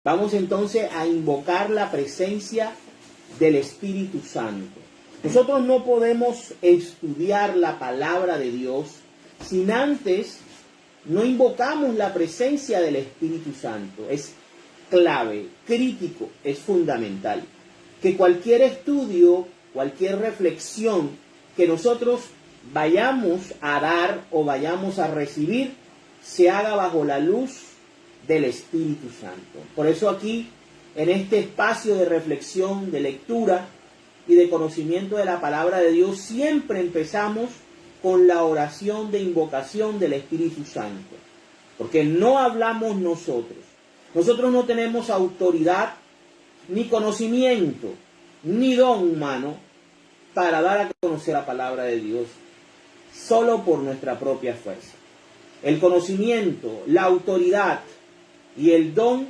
Vamos entonces a invocar la presencia del Espíritu Santo. Nosotros no podemos estudiar la palabra de Dios sin antes no invocamos la presencia del Espíritu Santo. Es clave, crítico, es fundamental. Que cualquier estudio, cualquier reflexión que nosotros vayamos a dar o vayamos a recibir, se haga bajo la luz del Espíritu Santo. Por eso aquí, en este espacio de reflexión, de lectura y de conocimiento de la palabra de Dios, siempre empezamos con la oración de invocación del Espíritu Santo. Porque no hablamos nosotros. Nosotros no tenemos autoridad, ni conocimiento, ni don humano para dar a conocer la palabra de Dios, solo por nuestra propia fuerza. El conocimiento, la autoridad y el don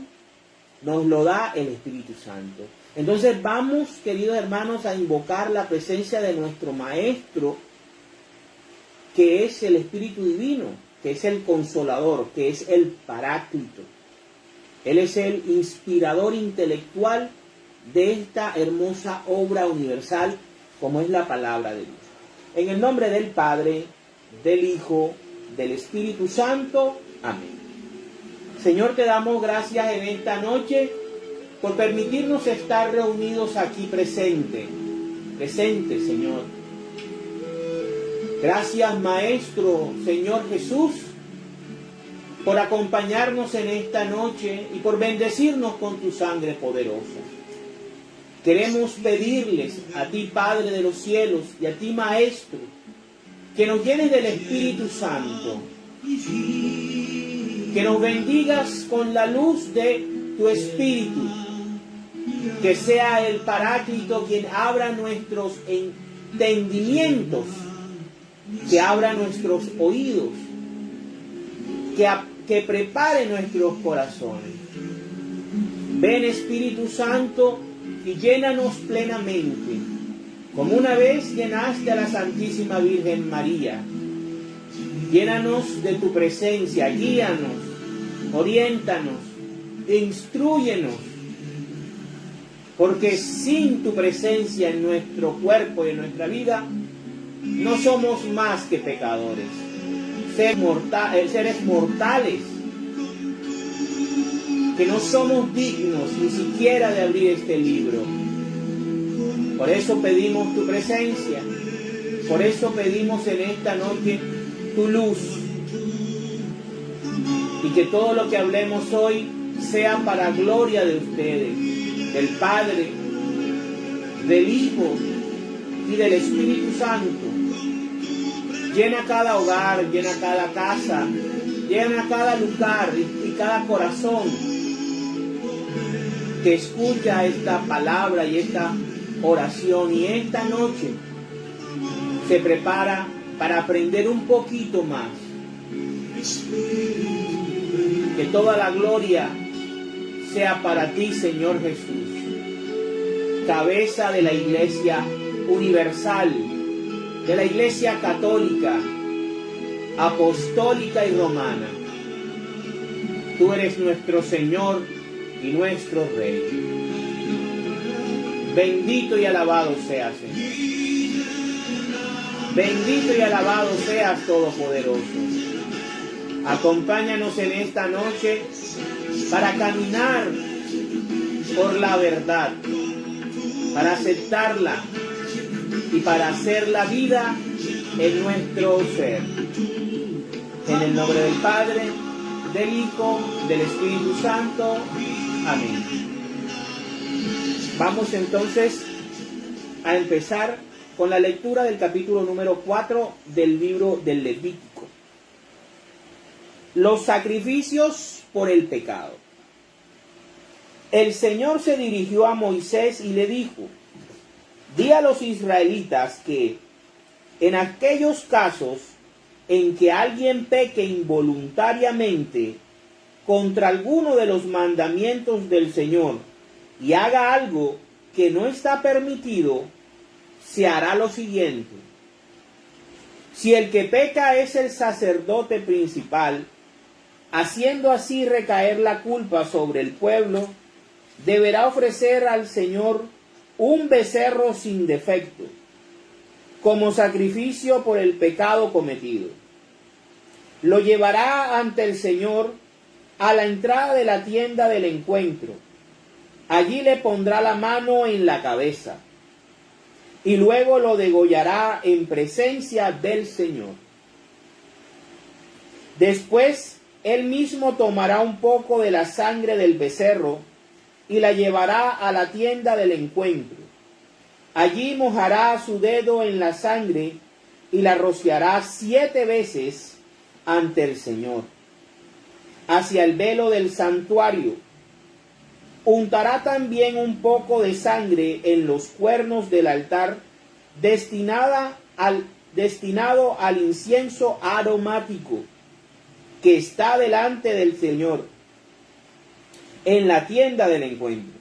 nos lo da el Espíritu Santo. Entonces vamos, queridos hermanos, a invocar la presencia de nuestro Maestro, que es el Espíritu Divino, que es el Consolador, que es el Paráclito. Él es el inspirador intelectual de esta hermosa obra universal, como es la palabra de Dios. En el nombre del Padre, del Hijo, del Espíritu Santo. Amén. Señor, te damos gracias en esta noche por permitirnos estar reunidos aquí presentes, Señor. Gracias, Maestro, Señor Jesús, por acompañarnos en esta noche y por bendecirnos con tu sangre poderosa. Queremos pedirles a ti, Padre de los cielos, y a ti, Maestro, que nos llenes del Espíritu Santo, que nos bendigas con la luz de tu Espíritu, que sea el Paráclito quien abra nuestros entendimientos, que abra nuestros oídos, que prepare nuestros corazones. Ven, Espíritu Santo, y llénanos plenamente, como una vez llenaste a la Santísima Virgen María. Llénanos de tu presencia, guíanos, oriéntanos, instrúyenos, porque sin tu presencia en nuestro cuerpo y en nuestra vida, no somos más que pecadores, seres mortales, que no somos dignos ni siquiera de abrir este libro. Por eso pedimos tu presencia, por eso pedimos en esta noche tu luz, y que todo lo que hablemos hoy sea para gloria de ustedes, del Padre, del Hijo y del Espíritu Santo. Llena cada hogar, llena cada casa, llena cada lugar y cada corazón que escucha esta palabra y esta oración, y esta noche se prepara para aprender un poquito más. Que toda la gloria sea para ti, Señor Jesús, cabeza de la Iglesia universal, de la Iglesia católica, apostólica y romana. Tú eres nuestro Señor y nuestro Rey. Bendito y alabado seas, Señor. Bendito y alabado seas, Todopoderoso. Acompáñanos en esta noche para caminar por la verdad, para aceptarla y para hacer la vida en nuestro ser. En el nombre del Padre, del Hijo, del Espíritu Santo. Amén. Vamos entonces a empezar con la lectura del capítulo número 4 del libro del Levítico. Los sacrificios por el pecado. El Señor se dirigió a Moisés y le dijo: di a los israelitas que en aquellos casos en que alguien peque involuntariamente contra alguno de los mandamientos del Señor y haga algo que no está permitido, se hará lo siguiente. Si el que peca es el sacerdote principal, haciendo así recaer la culpa sobre el pueblo, deberá ofrecer al Señor un becerro sin defecto, como sacrificio por el pecado cometido. Lo llevará ante el Señor a la entrada de la tienda del encuentro. Allí le pondrá la mano en la cabeza y luego lo degollará en presencia del Señor. Después él mismo tomará un poco de la sangre del becerro y la llevará a la tienda del encuentro. Allí mojará su dedo en la sangre y la rociará 7 veces ante el Señor, hacia el velo del santuario. Untará también un poco de sangre en los cuernos del altar destinado al incienso aromático que está delante del Señor en la tienda del encuentro.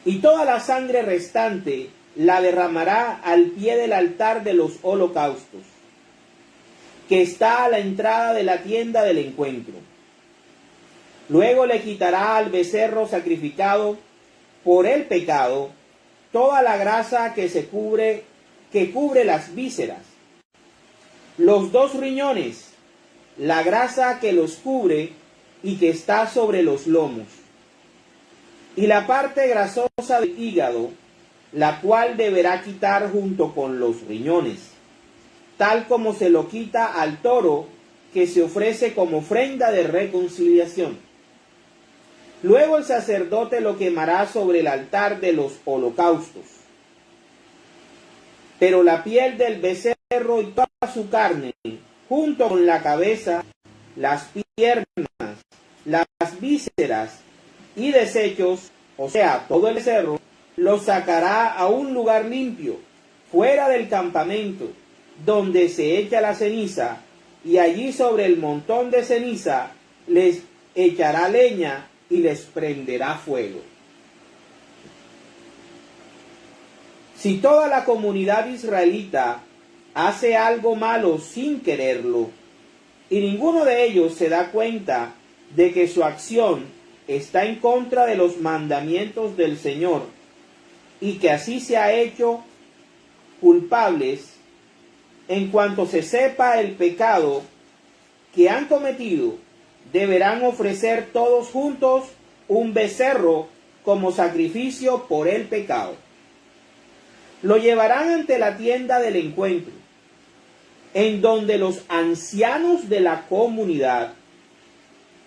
Y toda la sangre restante la derramará al pie del altar de los holocaustos, que está a la entrada de la tienda del encuentro. Luego le quitará al becerro sacrificado por el pecado toda la grasa que cubre las vísceras, los 2 riñones, la grasa que los cubre y que está sobre los lomos, y la parte grasosa del hígado, la cual deberá quitar junto con los riñones, tal como se lo quita al toro que se ofrece como ofrenda de reconciliación. Luego el sacerdote lo quemará sobre el altar de los holocaustos. Pero la piel del becerro y toda su carne, junto con la cabeza, las piernas, las vísceras y desechos, o sea, todo el becerro, lo sacará a un lugar limpio, fuera del campamento, donde se echa la ceniza, y allí sobre el montón de ceniza les echará leña y les prenderá fuego. Si toda la comunidad israelita hace algo malo sin quererlo, y ninguno de ellos se da cuenta de que su acción está en contra de los mandamientos del Señor, y que así se ha hecho culpables, en cuanto se sepa el pecado que han cometido, deberán ofrecer todos juntos un becerro como sacrificio por el pecado. Lo llevarán ante la tienda del encuentro, en donde los ancianos de la comunidad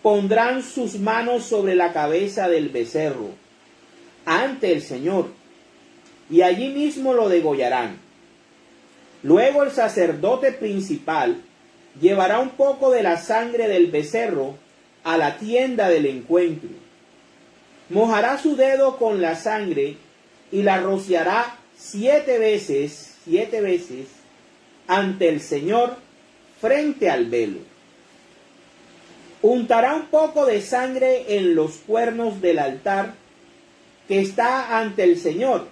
pondrán sus manos sobre la cabeza del becerro ante el Señor, y allí mismo lo degollarán. Luego el sacerdote principal llevará un poco de la sangre del becerro a la tienda del encuentro. Mojará su dedo con la sangre y la rociará 7 veces ante el Señor frente al velo. Untará un poco de sangre en los cuernos del altar que está ante el Señor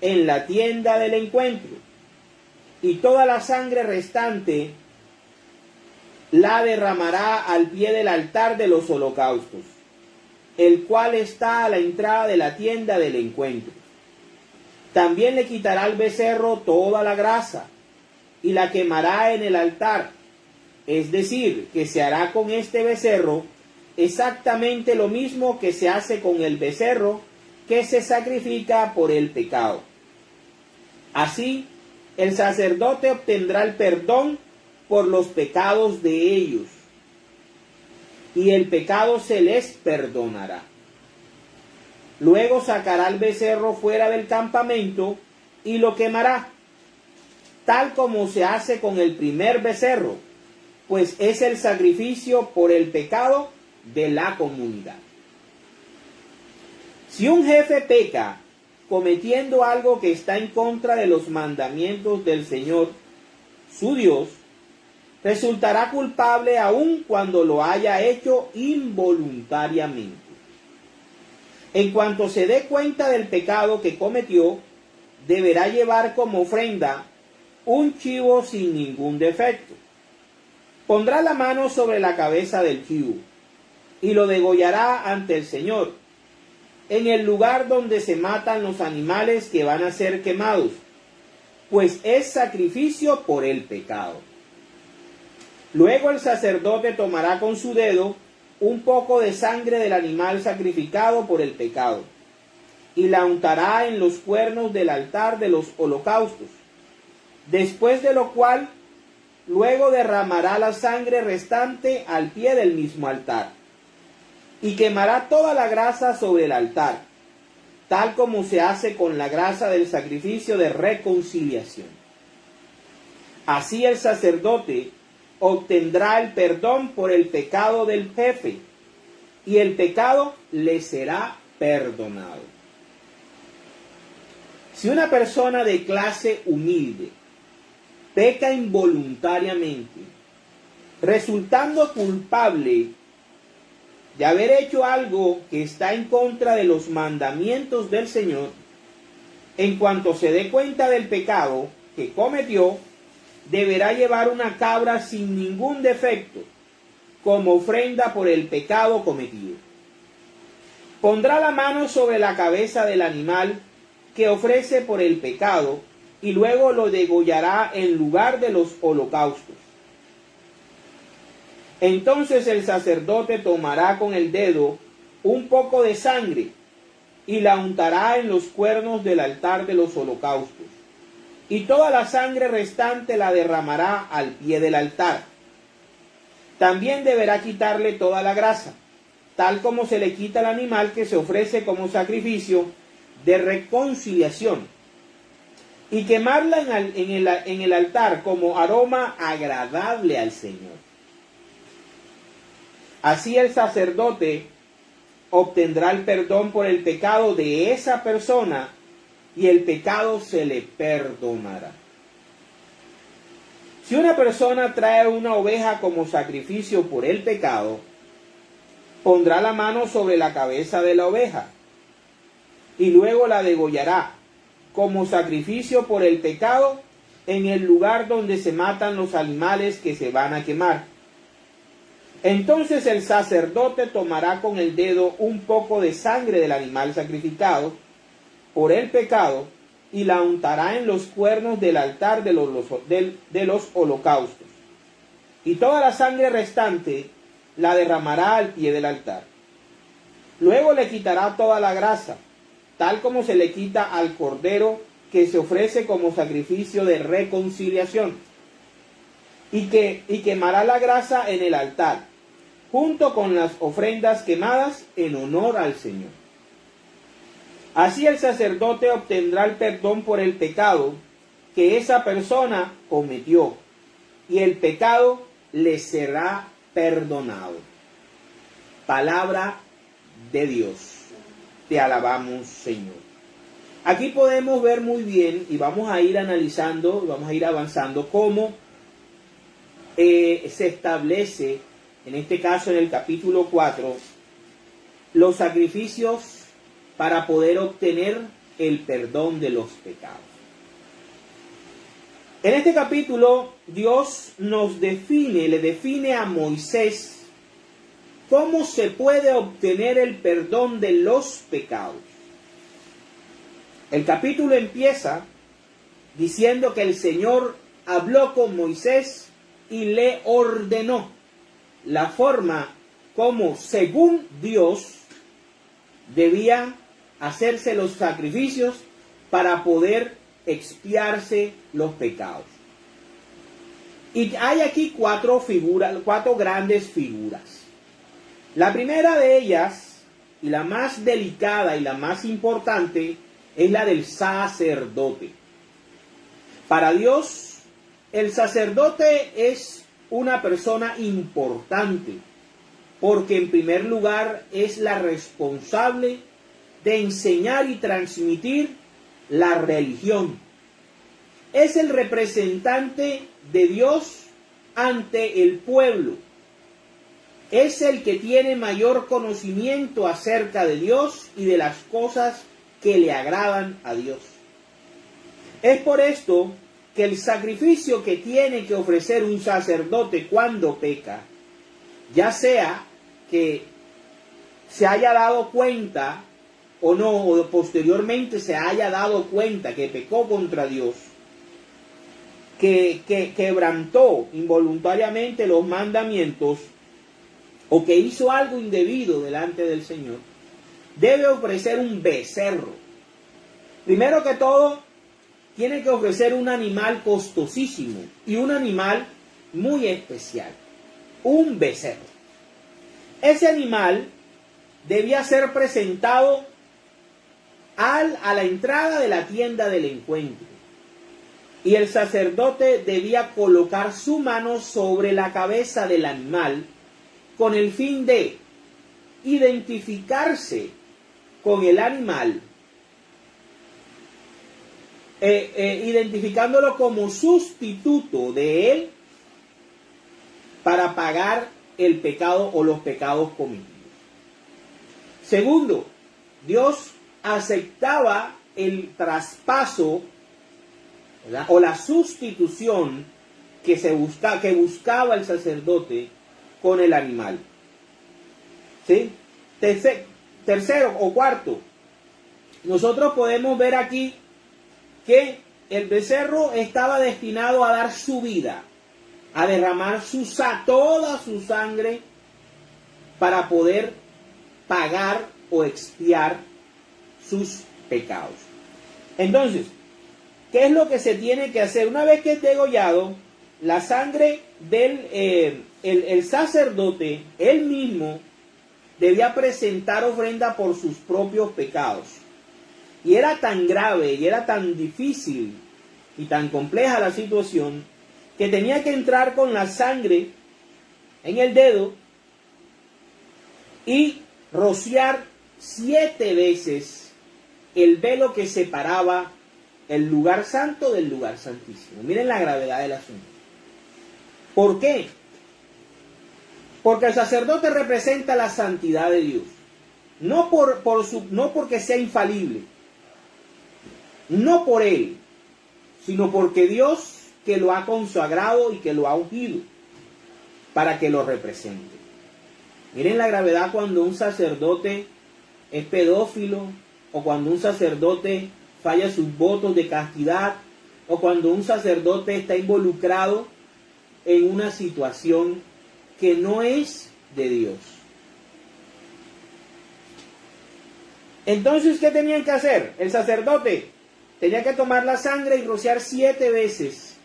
en la tienda del encuentro, y toda la sangre restante la derramará al pie del altar de los holocaustos, el cual está a la entrada de la tienda del encuentro. También le quitará al becerro toda la grasa y la quemará en el altar. Es decir, que se hará con este becerro exactamente lo mismo que se hace con el becerro que se sacrifica por el pecado. Así, el sacerdote obtendrá el perdón por los pecados de ellos, y el pecado se les perdonará. Luego sacará el becerro fuera del campamento y lo quemará, tal como se hace con el primer becerro, pues es el sacrificio por el pecado de la comunidad. Si un jefe peca cometiendo algo que está en contra de los mandamientos del Señor, su Dios, resultará culpable aun cuando lo haya hecho involuntariamente. En cuanto se dé cuenta del pecado que cometió, deberá llevar como ofrenda un chivo sin ningún defecto. Pondrá la mano sobre la cabeza del chivo y lo degollará ante el Señor. en el lugar donde se matan los animales que van a ser quemados, pues es sacrificio por el pecado. Luego el sacerdote tomará con su dedo un poco de sangre del animal sacrificado por el pecado, y la untará en los cuernos del altar de los holocaustos, después de lo cual luego derramará la sangre restante al pie del mismo altar, y quemará toda la grasa sobre el altar, tal como se hace con la grasa del sacrificio de reconciliación. Así el sacerdote obtendrá el perdón por el pecado del jefe, y el pecado le será perdonado. Si una persona de clase humilde peca involuntariamente, resultando culpable de haber hecho algo que está en contra de los mandamientos del Señor, en cuanto se dé cuenta del pecado que cometió, deberá llevar una cabra sin ningún defecto como ofrenda por el pecado cometido. Pondrá la mano sobre la cabeza del animal que ofrece por el pecado y luego lo degollará en lugar de los holocaustos. Entonces el sacerdote tomará con el dedo un poco de sangre y la untará en los cuernos del altar de los holocaustos, y toda la sangre restante la derramará al pie del altar. También deberá quitarle toda la grasa, tal como se le quita al animal que se ofrece como sacrificio de reconciliación, y quemarla en el altar como aroma agradable al Señor. Así el sacerdote obtendrá el perdón por el pecado de esa persona y el pecado se le perdonará. Si una persona trae una oveja como sacrificio por el pecado, pondrá la mano sobre la cabeza de la oveja y luego la degollará como sacrificio por el pecado en el lugar donde se matan los animales que se van a quemar. Entonces el sacerdote tomará con el dedo un poco de sangre del animal sacrificado por el pecado y la untará en los cuernos del altar de los holocaustos. Y toda la sangre restante la derramará al pie del altar. Luego le quitará toda la grasa, tal como se le quita al cordero que se ofrece como sacrificio de reconciliación, y quemará la grasa en el altar, junto con las ofrendas quemadas en honor al Señor. Así el sacerdote obtendrá el perdón por el pecado que esa persona cometió, y el pecado le será perdonado. Palabra de Dios. Te alabamos, Señor. Aquí podemos ver muy bien, y vamos a ir analizando, vamos a ir avanzando, cómo se establece, en este caso en el capítulo 4, los sacrificios para poder obtener el perdón de los pecados. En este capítulo, Dios le define a Moisés cómo se puede obtener el perdón de los pecados. El capítulo empieza diciendo que el Señor habló con Moisés y le ordenó la forma como, según Dios, debía hacerse los sacrificios para poder expiarse los pecados. Y hay aquí cuatro grandes figuras. La primera de ellas, y la más delicada y la más importante, es la del sacerdote. Para Dios, el sacerdote es una persona importante, porque en primer lugar es la responsable de enseñar y transmitir la religión. Es el representante de Dios ante el pueblo. Es el que tiene mayor conocimiento acerca de Dios y de las cosas que le agradan a Dios. Es por esto que el sacrificio que tiene que ofrecer un sacerdote cuando peca, ya sea que se haya dado cuenta o no, o posteriormente se haya dado cuenta que pecó contra Dios, que quebrantó involuntariamente los mandamientos, o que hizo algo indebido delante del Señor, debe ofrecer un becerro. Primero que todo, tiene que ofrecer un animal costosísimo y un animal muy especial, un becerro. Ese animal debía ser presentado a la entrada de la tienda del encuentro, y el sacerdote debía colocar su mano sobre la cabeza del animal con el fin de identificarse con el animal, identificándolo como sustituto de él para pagar el pecado o los pecados cometidos. Segundo, Dios aceptaba el traspaso, ¿verdad?, o la sustitución que buscaba el sacerdote con el animal. ¿Sí? Tercero o cuarto, nosotros podemos ver aquí que el becerro estaba destinado a dar su vida, a derramar toda su sangre para poder pagar o expiar sus pecados. Entonces, ¿qué es lo que se tiene que hacer? Una vez que es degollado, la sangre del el sacerdote, él mismo, debía presentar ofrenda por sus propios pecados. Y era tan grave, y era tan difícil, y tan compleja la situación, que tenía que entrar con la sangre en el dedo y rociar 7 veces el velo que separaba el lugar santo del lugar santísimo. Miren la gravedad del asunto. ¿Por qué? Porque el sacerdote representa la santidad de Dios. No porque sea infalible, no por él, sino porque Dios que lo ha consagrado y que lo ha ungido para que lo represente. Miren la gravedad cuando un sacerdote es pedófilo, o cuando un sacerdote falla sus votos de castidad, o cuando un sacerdote está involucrado en una situación que no es de Dios. Entonces, ¿qué tenían que hacer? El sacerdote tenía que tomar la sangre y rociar 7 veces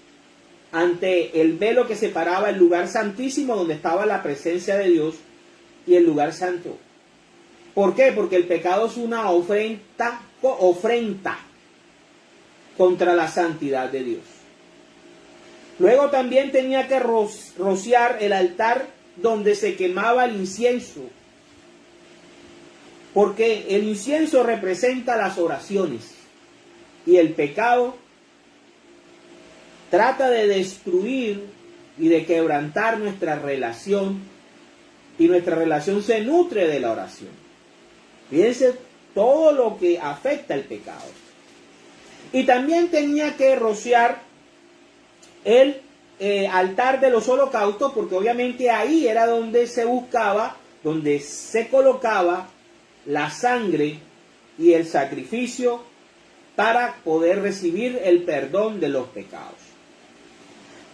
ante el velo que separaba el lugar santísimo, donde estaba la presencia de Dios, y el lugar santo. ¿Por qué? Porque el pecado es una ofrenda contra la santidad de Dios. Luego también tenía que rociar el altar donde se quemaba el incienso, porque el incienso representa las oraciones, y el pecado trata de destruir y de quebrantar nuestra relación, y nuestra relación se nutre de la oración. Fíjense todo lo que afecta el pecado. Y también tenía que rociar el altar de los holocaustos, porque obviamente ahí era donde se buscaba, donde se colocaba la sangre y el sacrificio para poder recibir el perdón de los pecados.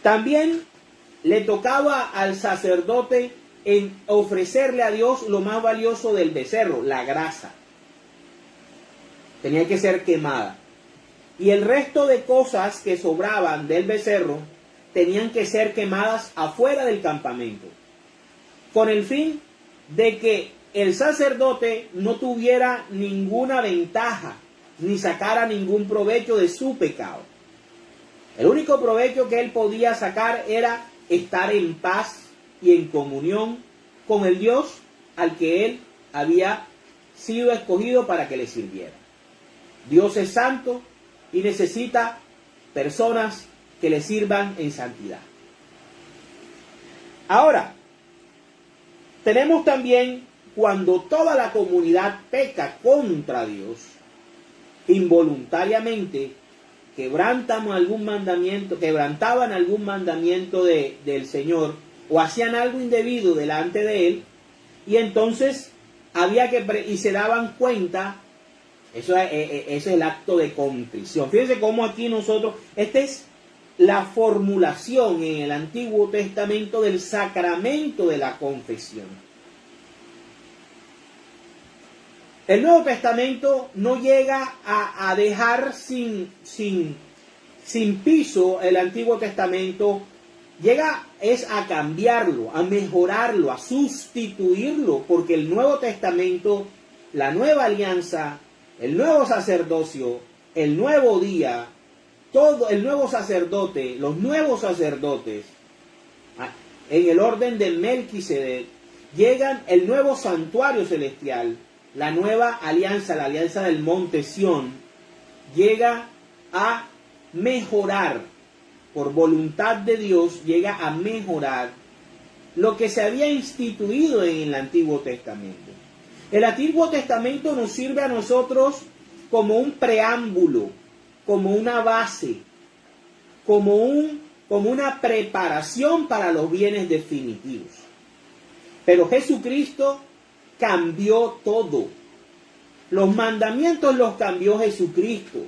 También le tocaba al sacerdote en ofrecerle a Dios lo más valioso del becerro, la grasa. Tenía que ser quemada. Y el resto de cosas que sobraban del becerro tenían que ser quemadas afuera del campamento, con el fin de que el sacerdote no tuviera ninguna ventaja ni sacara ningún provecho de su pecado. El único provecho que él podía sacar era estar en paz y en comunión con el Dios al que él había sido escogido para que le sirviera. Dios es santo y necesita personas que le sirvan en santidad. Ahora, tenemos también cuando toda la comunidad peca contra Dios, involuntariamente, quebrantaban algún mandamiento del Señor, o hacían algo indebido delante de Él, y entonces y se daban cuenta Eso es el acto de contrición. Fíjense cómo aquí nosotros, esta es la formulación en el Antiguo Testamento del sacramento de la confesión. El Nuevo Testamento no llega a dejar sin piso el Antiguo Testamento, llega es a cambiarlo, a mejorarlo, a sustituirlo, porque el Nuevo Testamento, la nueva alianza, el nuevo sacerdocio, el nuevo día, todo el nuevo sacerdote, los nuevos sacerdotes, en el orden de Melquisedec, llegan el nuevo santuario celestial, la nueva alianza, la alianza del monte Sión, llega a mejorar, por voluntad de Dios, llega a mejorar lo que se había instituido en el Antiguo Testamento. El Antiguo Testamento nos sirve a nosotros como un preámbulo, como una base, como una preparación para los bienes definitivos. Pero Jesucristo cambió todo. Los mandamientos los cambió Jesucristo.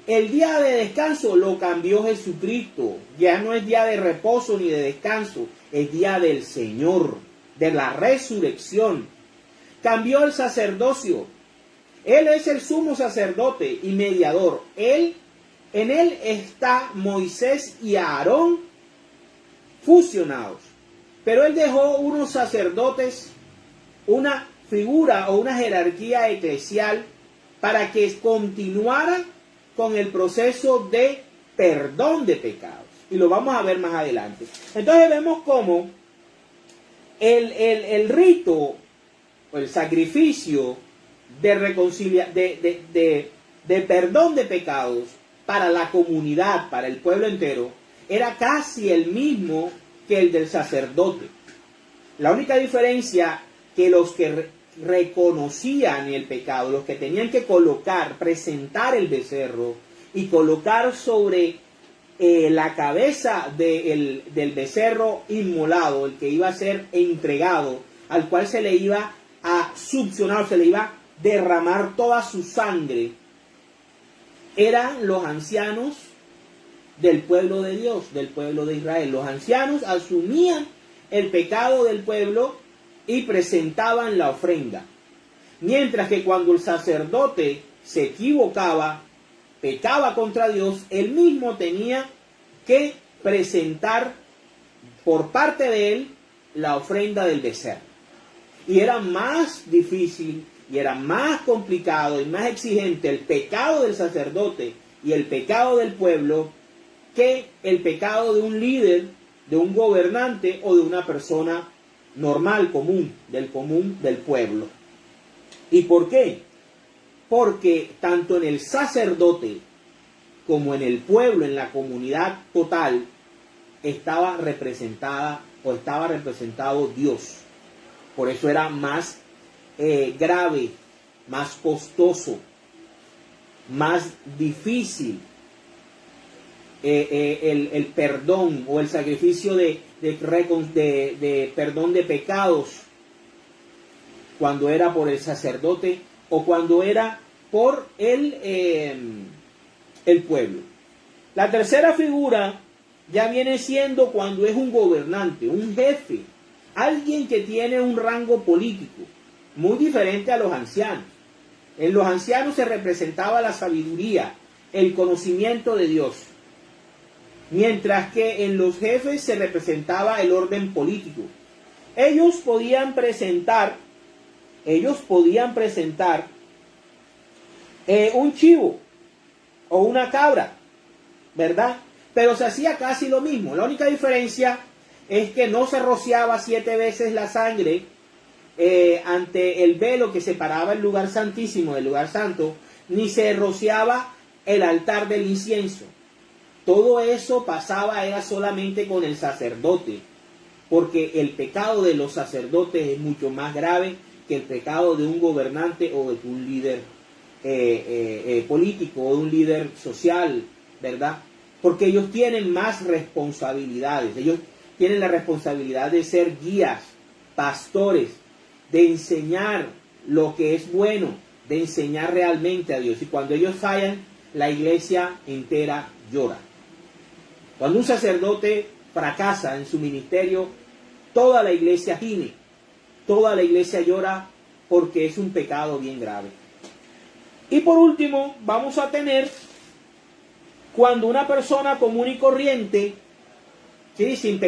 El día de descanso lo cambió Jesucristo. Ya no es día de reposo ni de descanso, es día del Señor, de la resurrección. Cambió el sacerdocio. Él es el sumo sacerdote y mediador. En él está Moisés y Aarón fusionados. Pero él dejó unos sacerdotes, una figura o una jerarquía eclesial para que continuara con el proceso de perdón de pecados. Y lo vamos a ver más adelante. Entonces vemos cómo el rito o el sacrificio de perdón de pecados para la comunidad, para el pueblo entero, era casi el mismo que el del sacerdote. La única diferencia que los que reconocían el pecado, los que tenían que presentar el becerro y colocar sobre la cabeza del becerro inmolado, el que iba a ser entregado, al cual se le iba a succionar, se le iba a derramar toda su sangre, eran los ancianos del pueblo de Dios, del pueblo de Israel. Los ancianos asumían el pecado del pueblo y presentaban la ofrenda. Mientras que cuando el sacerdote se equivocaba, pecaba contra Dios, él mismo tenía que presentar por parte de él la ofrenda del becerro. Y era más difícil y era más complicado y más exigente el pecado del sacerdote y el pecado del pueblo que el pecado de un líder, de un gobernante o de una persona normal, común del pueblo. ¿Y por qué? Porque tanto en el sacerdote como en el pueblo, en la comunidad total, estaba representado Dios. Por eso era más grave, más costoso, más difícil el perdón o el sacrificio de perdón de pecados cuando era por el sacerdote o cuando era por el pueblo. La tercera figura ya viene siendo cuando es un gobernante, un jefe, alguien que tiene un rango político, muy diferente a los ancianos. En los ancianos se representaba la sabiduría, el conocimiento de Dios, mientras que en los jefes se representaba el orden político. Ellos podían presentar un chivo o una cabra, ¿verdad? Pero se hacía casi lo mismo. La única diferencia es que no se rociaba 7 veces la sangre ante el velo que separaba el lugar santísimo del lugar santo, ni se rociaba el altar del incienso. Todo eso pasaba era solamente con el sacerdote, porque el pecado de los sacerdotes es mucho más grave que el pecado de un gobernante o de un líder político o de un líder social, ¿verdad? Porque ellos tienen más responsabilidades. Ellos tienen la responsabilidad de ser guías, pastores, de enseñar lo que es bueno, de enseñar realmente a Dios. Y cuando ellos fallan, la iglesia entera llora. Cuando un sacerdote fracasa en su ministerio, toda la iglesia gime, toda la iglesia llora porque es un pecado bien grave. Y por último, vamos a tener cuando una persona común y corriente, ¿sí? sin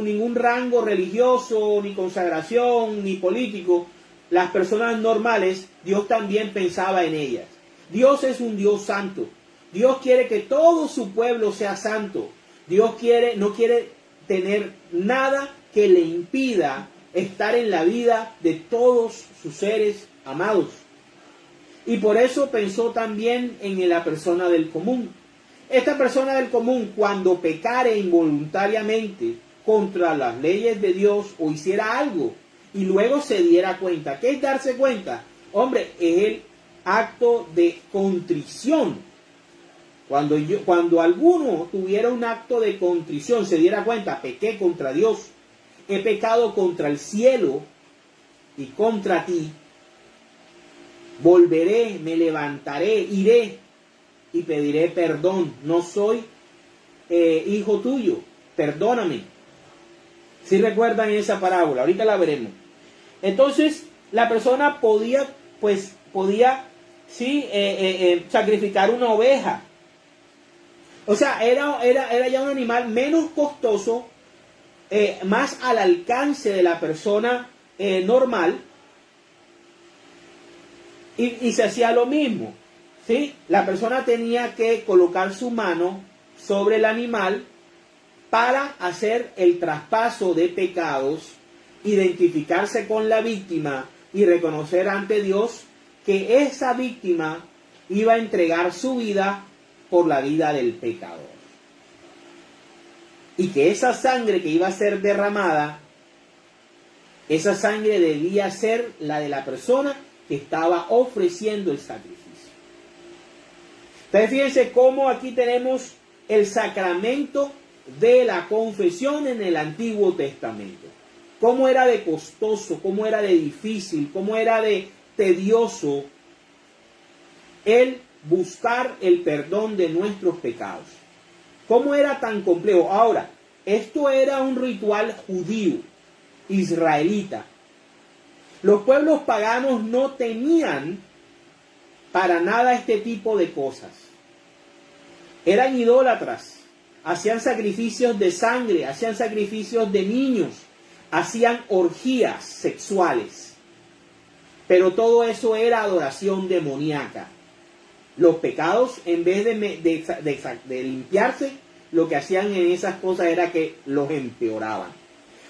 ningún rango religioso, ni consagración, ni político, las personas normales, Dios también pensaba en ellas. Dios es un Dios santo. Dios quiere que todo su pueblo sea santo. Dios no quiere tener nada que le impida estar en la vida de todos sus seres amados. Y por eso pensó también en la persona del común. Esta persona del común, cuando pecare involuntariamente contra las leyes de Dios o hiciera algo y luego se diera cuenta, ¿qué es darse cuenta? Hombre, es el acto de contrición. Cuando alguno tuviera un acto de contrición, se diera cuenta, pequé contra Dios, he pecado contra el cielo y contra ti, volveré, me levantaré, iré y pediré perdón. No soy hijo tuyo, perdóname. Si recuerdan esa parábola, ahorita la veremos. Entonces, la persona podía sacrificar una oveja. O sea, era ya un animal menos costoso, más al alcance de la persona normal. Y se hacía lo mismo, ¿sí? La persona tenía que colocar su mano sobre el animal para hacer el traspaso de pecados, identificarse con la víctima y reconocer ante Dios que esa víctima iba a entregar su vida por la vida del pecador. Y que esa sangre que iba a ser derramada, esa sangre debía ser la de la persona que estaba ofreciendo el sacrificio. Entonces fíjense cómo aquí tenemos el sacramento de la confesión en el Antiguo Testamento. Cómo era de costoso, cómo era de difícil, cómo era de tedioso el buscar el perdón de nuestros pecados. Cómo era tan complejo. Ahora, esto era un ritual judío, israelita. Los pueblos paganos no tenían para nada este tipo de cosas. Eran idólatras, hacían sacrificios de sangre, hacían sacrificios de niños, hacían orgías sexuales. Pero todo eso era adoración demoníaca. Los pecados, en vez de limpiarse, lo que hacían en esas cosas era que los empeoraban.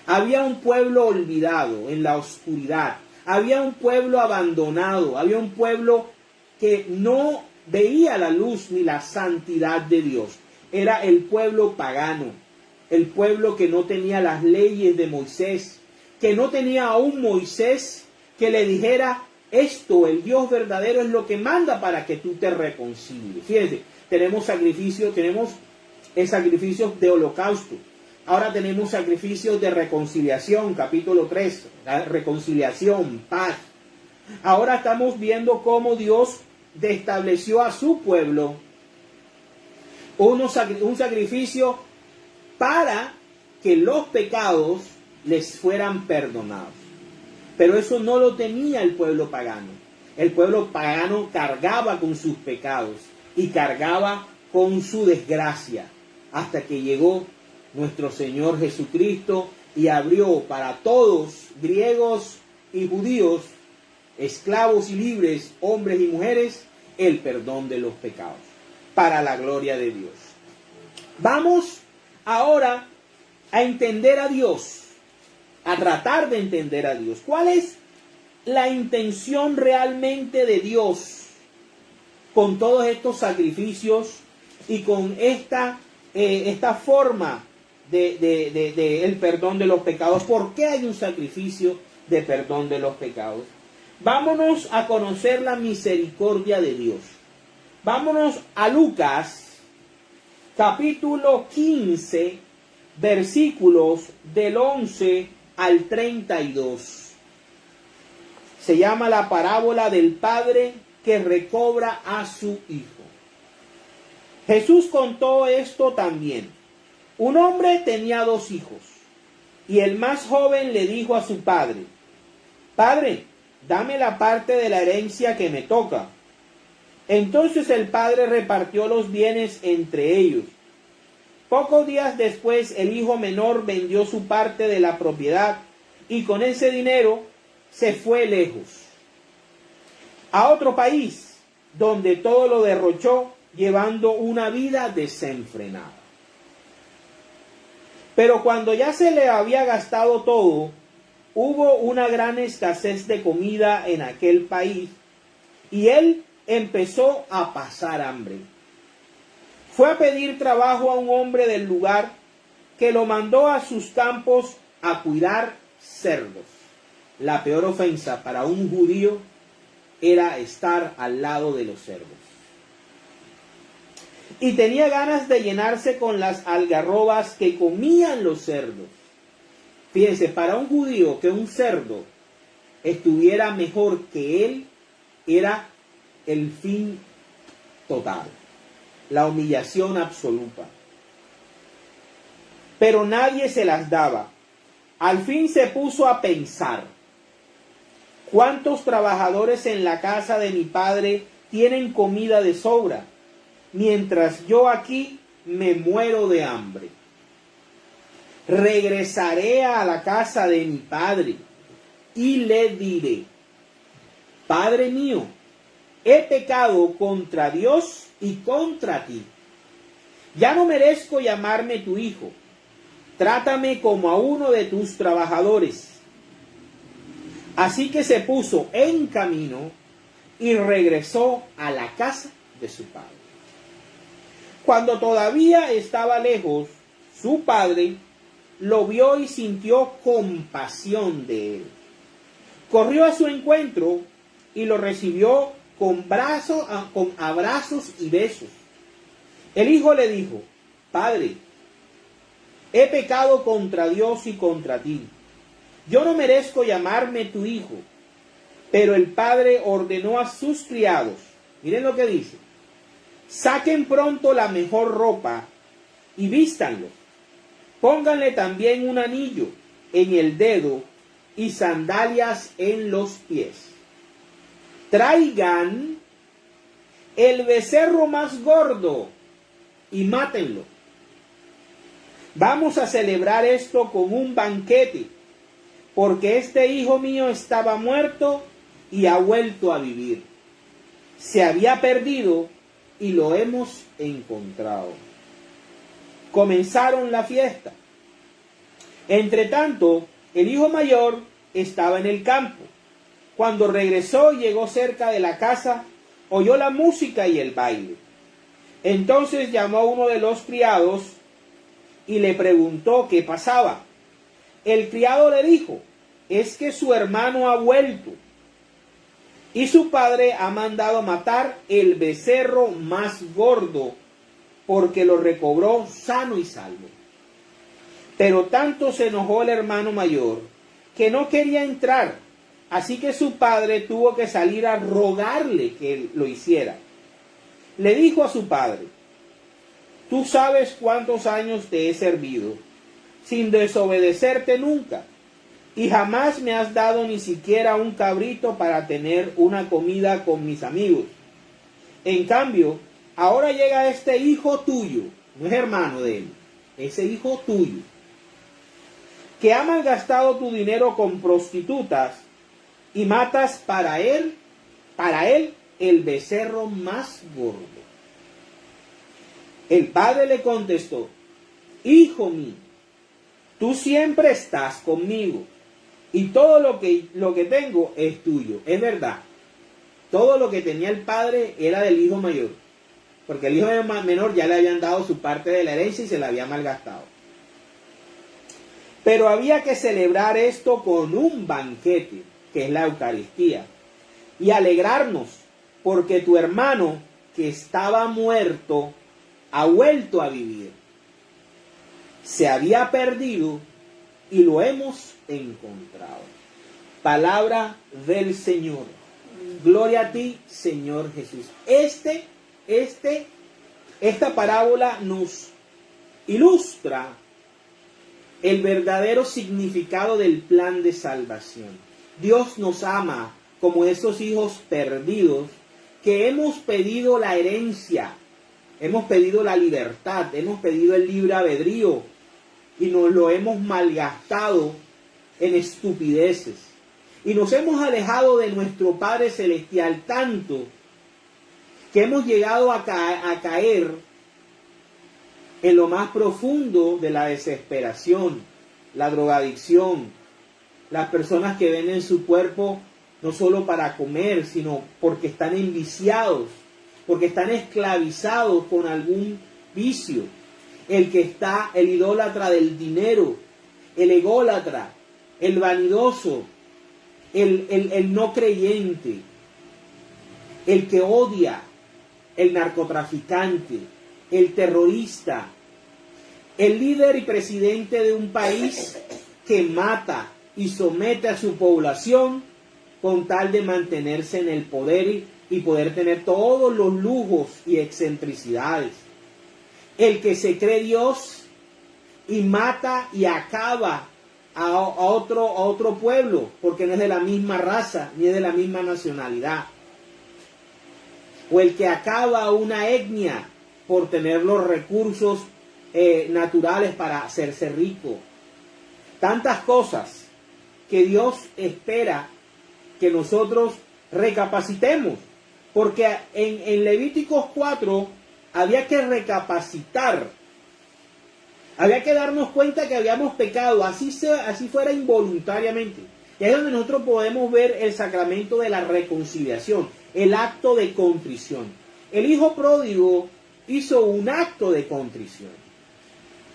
Había un pueblo olvidado en la oscuridad. Había un pueblo abandonado. Había un pueblo que no veía la luz ni la santidad de Dios. Era el pueblo pagano. El pueblo que no tenía las leyes de Moisés. Que no tenía a un Moisés que le dijera: esto, el Dios verdadero, es lo que manda para que tú te reconcilies. Fíjense, tenemos sacrificios de holocausto. Ahora tenemos sacrificios de reconciliación, capítulo 3, reconciliación, paz. Ahora estamos viendo cómo Dios estableció a su pueblo un sacrificio para que los pecados les fueran perdonados. Pero eso no lo tenía el pueblo pagano. El pueblo pagano cargaba con sus pecados y cargaba con su desgracia, hasta que llegó nuestro Señor Jesucristo y abrió para todos, griegos y judíos, esclavos y libres, hombres y mujeres, el perdón de los pecados, para la gloria de Dios. Vamos ahora a entender a Dios, a tratar de entender a Dios. ¿Cuál es la intención realmente de Dios con todos estos sacrificios y con esta forma de el perdón de los pecados? ¿Por qué hay un sacrificio de perdón de los pecados? Vámonos a conocer la misericordia de Dios. Vámonos a Lucas, capítulo 15, versículos del 11 al 32. Se llama la parábola del padre que recobra a su hijo. Jesús contó esto también. Un hombre tenía 2 hijos, y el más joven le dijo a su padre: Padre, dame la parte de la herencia que me toca. Entonces el padre repartió los bienes entre ellos. Pocos días después, el hijo menor vendió su parte de la propiedad y con ese dinero se fue lejos, a otro país, donde todo lo derrochó, llevando una vida desenfrenada. Pero cuando ya se le había gastado todo, hubo una gran escasez de comida en aquel país y él empezó a pasar hambre. Fue a pedir trabajo a un hombre del lugar que lo mandó a sus campos a cuidar cerdos. La peor ofensa para un judío era estar al lado de los cerdos. Y tenía ganas de llenarse con las algarrobas que comían los cerdos. Fíjense, para un judío que un cerdo estuviera mejor que él era el fin total, la humillación absoluta. Pero nadie se las daba. Al fin se puso a pensar: ¿cuántos trabajadores en la casa de mi padre tienen comida de sobra, mientras yo aquí me muero de hambre? Regresaré a la casa de mi padre y le diré: Padre mío, he pecado contra Dios y contra ti. Ya no merezco llamarme tu hijo. Trátame como a uno de tus trabajadores. Así que se puso en camino y regresó a la casa de su padre. Cuando todavía estaba lejos, su padre lo vio y sintió compasión de él. Corrió a su encuentro y lo recibió con abrazos y besos. El hijo le dijo: Padre, he pecado contra Dios y contra ti. Yo no merezco llamarme tu hijo. Pero el padre ordenó a sus criados, miren lo que dice: saquen pronto la mejor ropa y vístanlo. Pónganle también un anillo en el dedo y sandalias en los pies. Traigan el becerro más gordo y mátenlo. Vamos a celebrar esto con un banquete, porque este hijo mío estaba muerto y ha vuelto a vivir. Se había perdido y lo hemos encontrado. Comenzaron la fiesta. Entretanto, el hijo mayor estaba en el campo. Cuando regresó y llegó cerca de la casa, oyó la música y el baile. Entonces llamó a uno de los criados y le preguntó qué pasaba. El criado le dijo: es que su hermano ha vuelto y su padre ha mandado matar el becerro más gordo porque lo recobró sano y salvo. Pero tanto se enojó el hermano mayor que no quería entrar, así que su padre tuvo que salir a rogarle que lo hiciera. Le dijo a su padre: tú sabes cuántos años te he servido, sin desobedecerte nunca, y jamás me has dado ni siquiera un cabrito para tener una comida con mis amigos. En cambio, ahora llega este hijo tuyo, no es hermano de él, ese hijo tuyo, que ha malgastado tu dinero con prostitutas y matas para él el becerro más gordo. El padre le contestó: hijo mío, tú siempre estás conmigo y todo lo que tengo es tuyo. Es verdad, todo lo que tenía el padre era del hijo mayor, porque el hijo menor ya le habían dado su parte de la herencia y se la había malgastado. Pero había que celebrar esto con un banquete, que es la Eucaristía, y alegrarnos, porque tu hermano, que estaba muerto, ha vuelto a vivir. Se había perdido y lo hemos encontrado. Palabra del Señor. Gloria a ti, Señor Jesús. Esta parábola nos ilustra el verdadero significado del plan de salvación. Dios nos ama como esos hijos perdidos que hemos pedido la herencia, hemos pedido la libertad, hemos pedido el libre albedrío y nos lo hemos malgastado en estupideces. Y nos hemos alejado de nuestro Padre Celestial tanto que hemos llegado a caer en lo más profundo de la desesperación, la drogadicción, las personas que venden su cuerpo no solo para comer, sino porque están enviciados, porque están esclavizados con algún vicio. El idólatra del dinero, el ególatra, el vanidoso, el no creyente, el que odia, el narcotraficante, el terrorista, el líder y presidente de un país que mata y somete a su población con tal de mantenerse en el poder y poder tener todos los lujos y excentricidades. El que se cree Dios y mata y acaba a otro pueblo porque no es de la misma raza ni es de la misma nacionalidad. O el que acaba a una etnia por tener los recursos naturales para hacerse rico. Tantas cosas que Dios espera que nosotros recapacitemos. Porque en Levíticos 4 había que recapacitar. Había que darnos cuenta que habíamos pecado, así fuera involuntariamente. Y ahí es donde nosotros podemos ver el sacramento de la reconciliación, el acto de contrición. El hijo pródigo hizo un acto de contrición.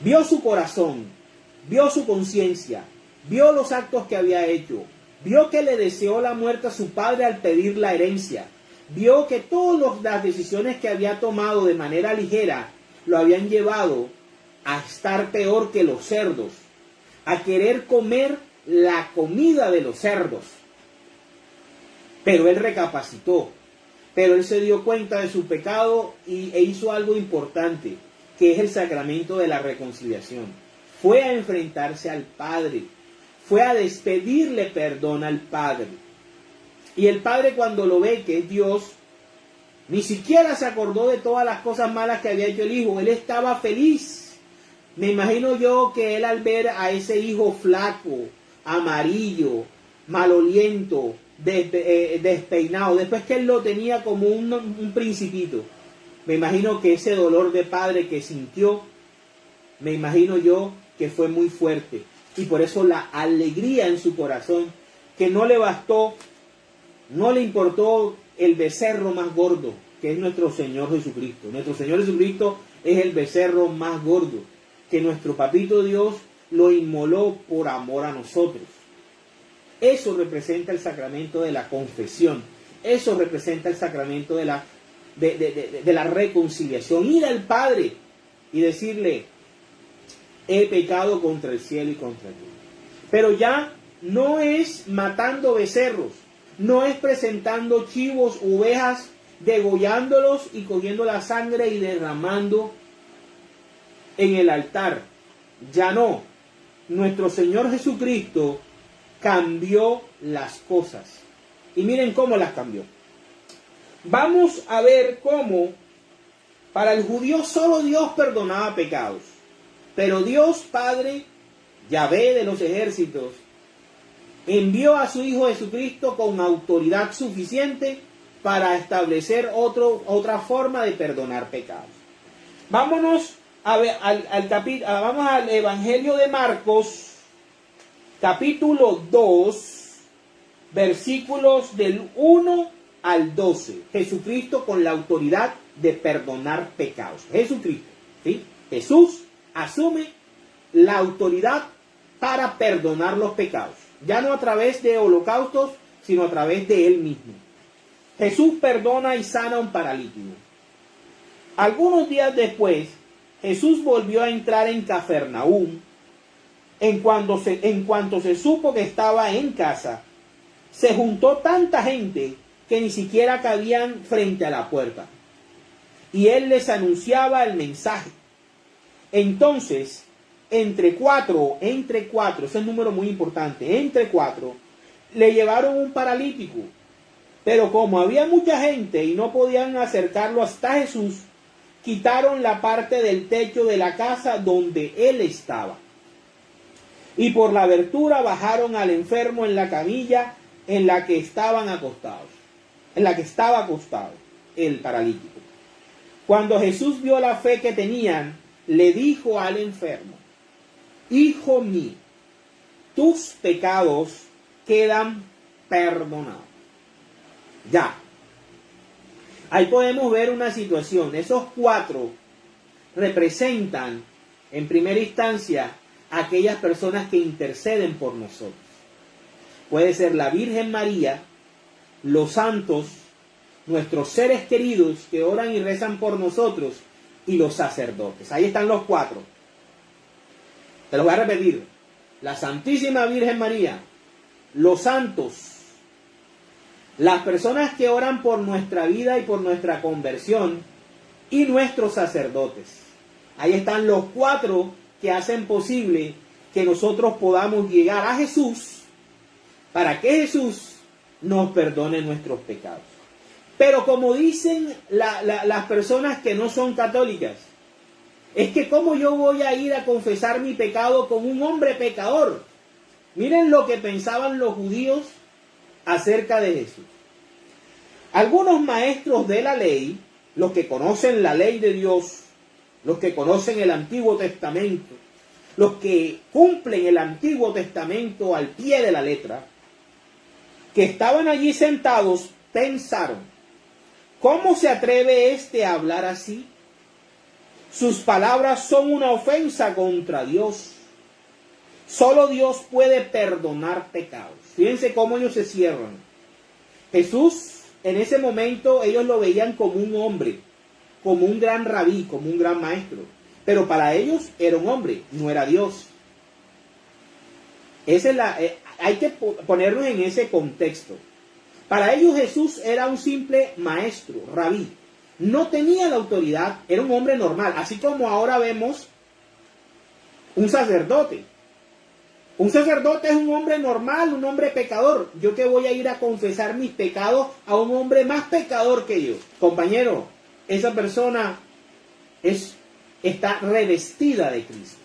Vio su corazón, vio su conciencia, vio los actos que había hecho, vio que le deseó la muerte a su padre al pedir la herencia, vio que todas las decisiones que había tomado de manera ligera lo habían llevado a estar peor que los cerdos, a querer comer la comida de los cerdos. Pero él recapacitó, pero él se dio cuenta de su pecado e hizo algo importante, que es el sacramento de la reconciliación. Fue a enfrentarse al Padre, fue a despedirle perdón al Padre. Y el Padre, cuando lo ve, que es Dios, ni siquiera se acordó de todas las cosas malas que había hecho el hijo. Él estaba feliz. Me imagino yo que él, al ver a ese hijo flaco, amarillo, maloliento, despeinado, después que él lo tenía como un principito, me imagino que ese dolor de padre que sintió, me imagino yo que fue muy fuerte. Y por eso la alegría en su corazón, que no le bastó, no le importó el becerro más gordo, que es nuestro Señor Jesucristo. Nuestro Señor Jesucristo es el becerro más gordo, que nuestro Papito Dios lo inmoló por amor a nosotros. Eso representa el sacramento de la confesión. Eso representa el sacramento de la reconciliación. Ir al Padre y decirle: he pecado contra el cielo y contra ti. Pero ya no es matando becerros, no es presentando chivos, ovejas, degollándolos y cogiendo la sangre y derramando en el altar. Ya no. Nuestro Señor Jesucristo cambió las cosas. Y miren cómo las cambió. Vamos a ver cómo para el judío solo Dios perdonaba pecados. Pero Dios Padre, Yahvé de los ejércitos, envió a su Hijo Jesucristo con autoridad suficiente para establecer otra forma de perdonar pecados. Vámonos a ver, vamos al Evangelio de Marcos, capítulo 2, versículos del 1 al 12. Jesucristo con la autoridad de perdonar pecados. Jesucristo, ¿sí? Jesús asume la autoridad para perdonar los pecados. Ya no a través de holocaustos, sino a través de Él mismo. Jesús perdona y sana a un paralítico. Algunos días después, Jesús volvió a entrar en Cafarnaúm. En cuanto se supo que estaba en casa, se juntó tanta gente que ni siquiera cabían frente a la puerta. Y él les anunciaba el mensaje. Entonces, entre cuatro, ese es un número muy importante, entre cuatro, le llevaron un paralítico. Pero como había mucha gente y no podían acercarlo hasta Jesús, quitaron la parte del techo de la casa donde él estaba. Y por la abertura bajaron al enfermo en la camilla en la que estaban acostados, en la que estaba acostado el paralítico. Cuando Jesús vio la fe que tenían, le dijo al enfermo: hijo mío, tus pecados quedan perdonados. Ya. Ahí podemos ver una situación. Esos cuatro representan, en primera instancia, a aquellas personas que interceden por nosotros. Puede ser la Virgen María, los santos, nuestros seres queridos que oran y rezan por nosotros, y los sacerdotes. Ahí están los cuatro. Te los voy a repetir. La Santísima Virgen María, los santos, las personas que oran por nuestra vida y por nuestra conversión, y nuestros sacerdotes. Ahí están los cuatro que hacen posible que nosotros podamos llegar a Jesús, para que Jesús nos perdone nuestros pecados. Pero como dicen las personas que no son católicas, es que ¿cómo yo voy a ir a confesar mi pecado con un hombre pecador? Miren lo que pensaban los judíos acerca de Jesús. Algunos maestros de la ley, los que conocen la ley de Dios, los que conocen el Antiguo Testamento, los que cumplen el Antiguo Testamento al pie de la letra, que estaban allí sentados, pensaron: ¿cómo se atreve este a hablar así? Sus palabras son una ofensa contra Dios. Solo Dios puede perdonar pecados. Fíjense cómo ellos se cierran. Jesús, en ese momento, ellos lo veían como un hombre, como un gran rabí, como un gran maestro. Pero para ellos era un hombre, no era Dios. Hay que ponernos en ese contexto. Para ellos Jesús era un simple maestro, rabí. No tenía la autoridad, era un hombre normal. Así como ahora vemos un sacerdote. Un sacerdote es un hombre normal, un hombre pecador. ¿Yo que voy a ir a confesar mis pecados a un hombre más pecador que yo? Compañero, esa persona está revestida de Cristo.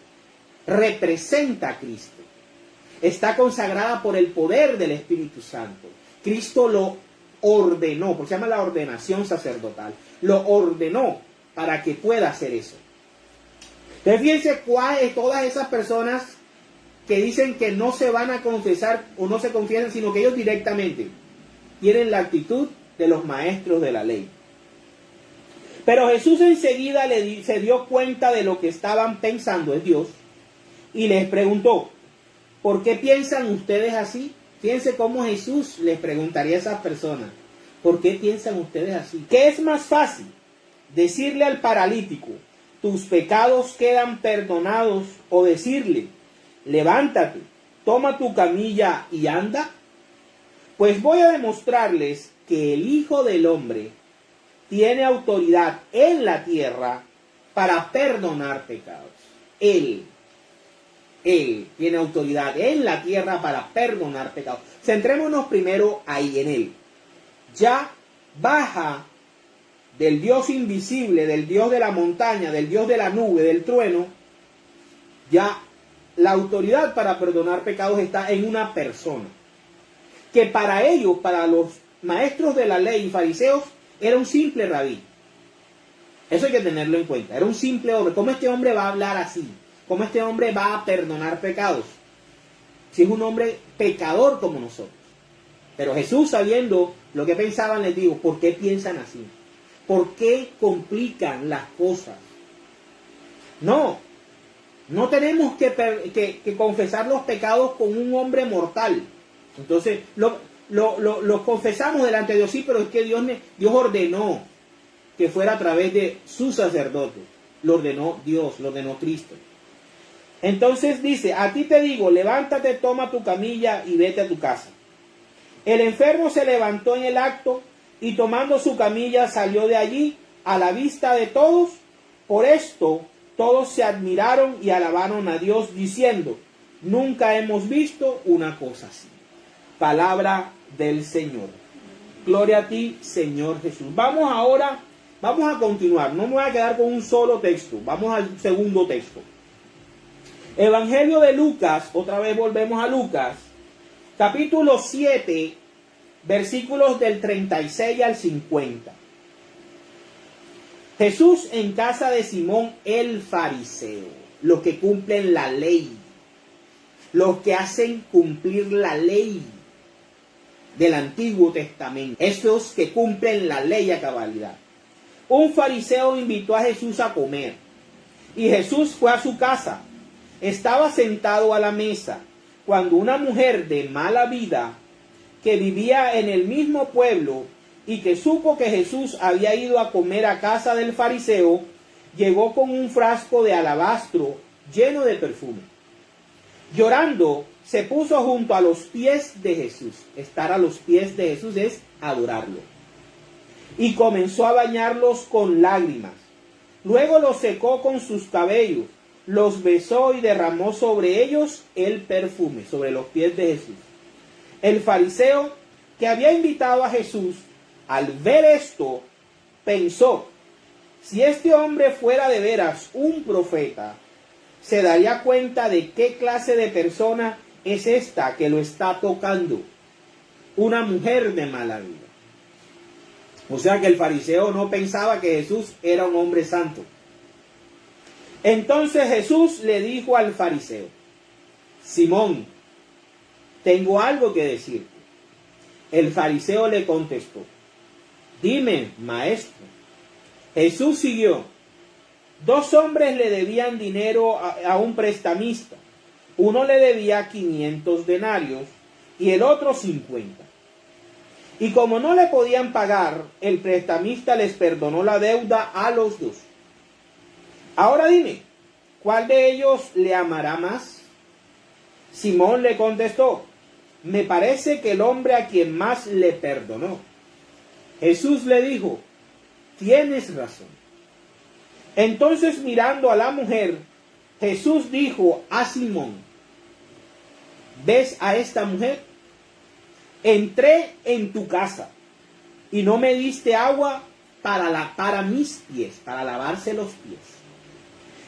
Representa a Cristo. Está consagrada por el poder del Espíritu Santo. Cristo lo ordenó, porque se llama la ordenación sacerdotal. Lo ordenó para que pueda hacer eso. Entonces fíjense todas esas personas que dicen que no se van a confesar o no se confiesan, sino que ellos directamente tienen la actitud de los maestros de la ley. Pero Jesús enseguida se dio cuenta de lo que estaban pensando en Dios y les preguntó: ¿por qué piensan ustedes así? Fíjense cómo Jesús les preguntaría a esas personas: ¿por qué piensan ustedes así? ¿Qué es más fácil? ¿Decirle al paralítico: tus pecados quedan perdonados? ¿O decirle: levántate, toma tu camilla y anda? Pues voy a demostrarles que el Hijo del Hombre tiene autoridad en la tierra para perdonar pecados. Él tiene autoridad en la tierra para perdonar pecados. Centrémonos primero ahí en Él. Ya baja del Dios invisible, del Dios de la montaña, del Dios de la nube, del trueno. Ya la autoridad para perdonar pecados está en una persona. Que para ellos, para los maestros de la ley y fariseos, era un simple rabí. Eso hay que tenerlo en cuenta. Era un simple hombre. ¿Cómo este hombre va a hablar así? ¿Cómo este hombre va a perdonar pecados? Si es un hombre pecador como nosotros. Pero Jesús, sabiendo lo que pensaban, les dijo: ¿por qué piensan así? ¿Por qué complican las cosas? No tenemos que confesar los pecados con un hombre mortal. Entonces, los confesamos delante de Dios, sí, pero es que Dios ordenó que fuera a través de su sacerdote. Lo ordenó Dios, lo ordenó Cristo. Entonces dice: a ti te digo, levántate, toma tu camilla y vete a tu casa. El enfermo se levantó en el acto y tomando su camilla salió de allí a la vista de todos. Por esto todos se admiraron y alabaron a Dios diciendo: nunca hemos visto una cosa así. Palabra del Señor. Gloria a ti, Señor Jesús. Vamos a continuar. No me voy a quedar con un solo texto. Vamos al segundo texto. Evangelio de Lucas, otra vez volvemos a Lucas, capítulo 7, versículos del 36 al 50. Jesús en casa de Simón el fariseo, los que cumplen la ley, los que hacen cumplir la ley del Antiguo Testamento, esos que cumplen la ley a cabalidad. Un fariseo invitó a Jesús a comer y Jesús fue a su casa. Estaba sentado a la mesa cuando una mujer de mala vida que vivía en el mismo pueblo y que supo que Jesús había ido a comer a casa del fariseo, llegó con un frasco de alabastro lleno de perfume. Llorando, se puso junto a los pies de Jesús. Estar a los pies de Jesús es adorarlo. Y comenzó a bañarlos con lágrimas. Luego los secó con sus cabellos, los besó y derramó sobre ellos el perfume, sobre los pies de Jesús. El fariseo que había invitado a Jesús, al ver esto, pensó: si este hombre fuera de veras un profeta, se daría cuenta de qué clase de persona es esta que lo está tocando, una mujer de mala vida. O sea que el fariseo no pensaba que Jesús era un hombre santo. Entonces Jesús le dijo al fariseo: Simón, tengo algo que decirte. El fariseo le contestó: dime, maestro. Jesús siguió: 2 hombres le debían dinero a un prestamista. Uno le debía 500 denarios y el otro 50. Y como no le podían pagar, el prestamista les perdonó la deuda a los 2. Ahora dime, ¿cuál de ellos le amará más? Simón le contestó: me parece que el hombre a quien más le perdonó. Jesús le dijo: tienes razón. Entonces, mirando a la mujer, Jesús dijo a Simón: ¿ves a esta mujer? Entré en tu casa y no me diste agua para mis pies, para lavarse los pies.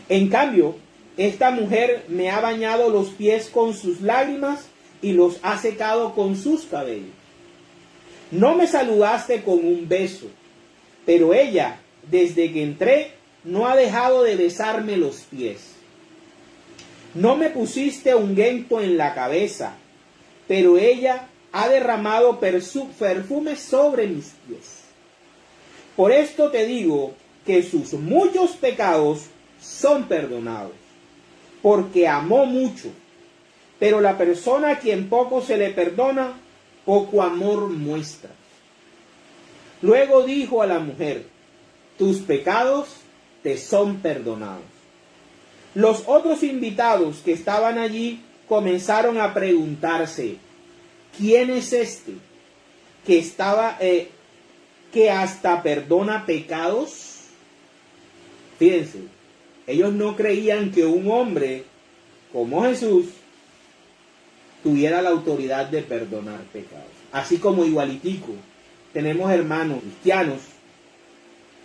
En cambio, esta mujer me ha bañado los pies con sus lágrimas y los ha secado con sus cabellos. No me saludaste con un beso, pero ella, desde que entré, no ha dejado de besarme los pies. No me pusiste ungüento en la cabeza, pero ella ha derramado perfume sobre mis pies. Por esto te digo que sus muchos pecados son perdonados, porque amó mucho. Pero la persona a quien poco se le perdona, poco amor muestra. Luego dijo a la mujer: tus pecados te son perdonados. Los otros invitados que estaban allí comenzaron a preguntarse: ¿quién es este que hasta perdona pecados? Fíjense, ellos no creían que un hombre como Jesús tuviera la autoridad de perdonar pecados. Así como igualitico, tenemos hermanos cristianos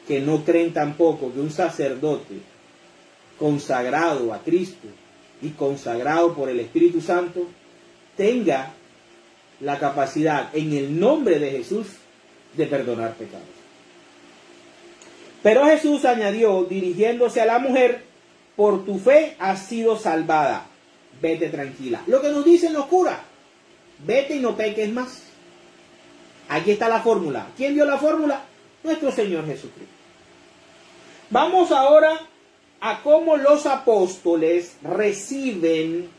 que no creen tampoco que un sacerdote consagrado a Cristo y consagrado por el Espíritu Santo tenga la capacidad en el nombre de Jesús de perdonar pecados. Pero Jesús añadió, dirigiéndose a la mujer: por tu fe has sido salvada, vete tranquila. Lo que nos dicen los curas: vete y no peques más. Aquí está la fórmula. ¿Quién dio la fórmula? Nuestro Señor Jesucristo. Vamos ahora a cómo los apóstoles reciben